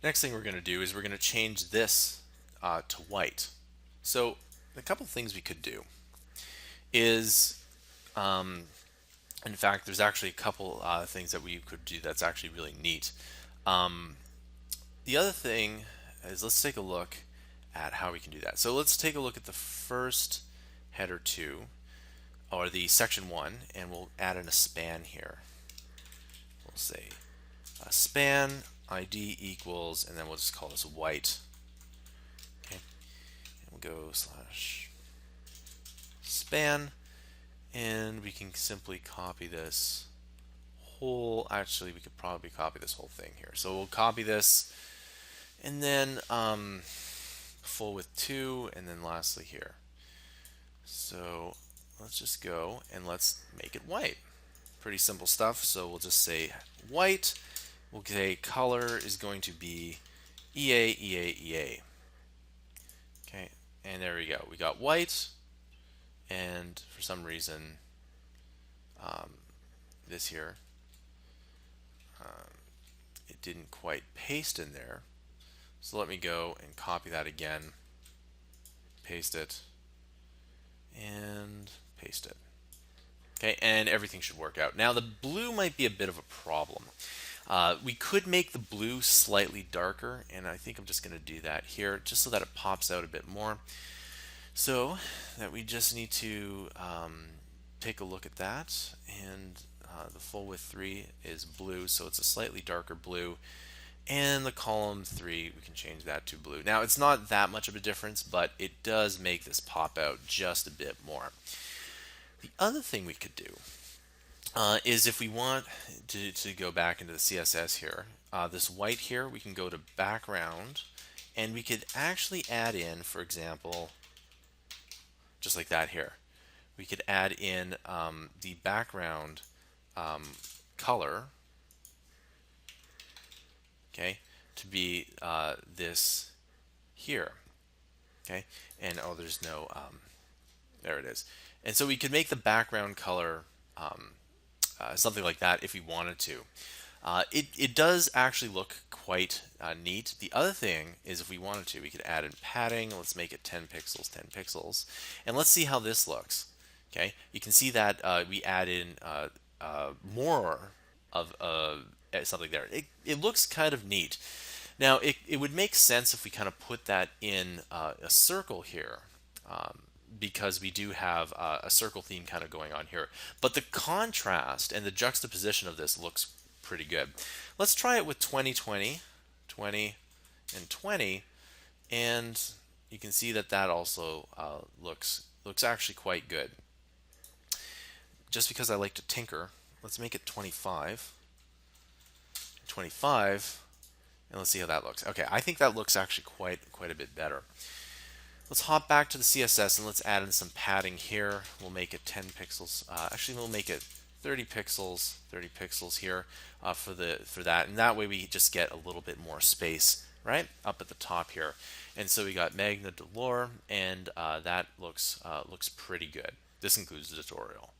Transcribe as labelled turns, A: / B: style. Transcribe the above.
A: Next thing we're going to do is we're going to change this to white. So a couple things we could do is, in fact, there's actually a couple things that we could do that's actually really neat. Um, the other thing is, let's take a look at how we can do that. So let's take a look at the first header 2, or the section 1, and we'll add in a span here. We'll say span ID equals, and then we'll just call this white. Okay, and we'll go slash span, and we can simply copy this whole, actually we could probably copy this whole thing here. So we'll copy this, and then full width 2, and then lastly here. So let's just go and let's make it white. Pretty simple stuff. So we'll just say white. We'll say color is going to be EA, EA, EA. Okay, and there we go. We got white, and for some reason, this here, it didn't quite paste in there. So let me go and copy that again, paste it, and paste it. Okay, and everything should work out. Now the blue might be a bit of a problem. We could make the blue slightly darker, and I think I'm just going to do that here, just so that it pops out a bit more. So that we just need to take a look at that, and the full width 3 is blue, so it's a slightly darker blue. And the column 3, we can change that to blue. Now it's not that much of a difference, but it does make this pop out just a bit more. The other thing we could do is, if we want to go back into the CSS here, this white here, we can go to background, and we could actually add in, for example, just like that here, we could add in the background color, okay, to be this here, okay, and oh, there's no, there it is. And so we could make the background color something like that if we wanted to. It does actually look quite neat. The other thing is, if we wanted to, we could add in padding. Let's make it 10 pixels, 10 pixels. And let's see how this looks. Okay, you can see that we add in more of something there. It looks kind of neat. Now, it would make sense if we kind of put that in a circle here. Because we do have a circle theme kind of going on here. But the contrast and the juxtaposition of this looks pretty good. Let's try it with 2020, 20, and 20, and you can see that that also looks actually quite good. Just because I like to tinker, let's make it 25, 25, and let's see how that looks. Okay, I think that looks actually quite a bit better. Let's hop back to the CSS and let's add in some padding here. We'll make it 10 pixels. Actually, we'll make it 30 pixels here for that, and that way we just get a little bit more space right up at the top here. And so we got Magna Dolor, and that looks pretty good. This concludes the tutorial.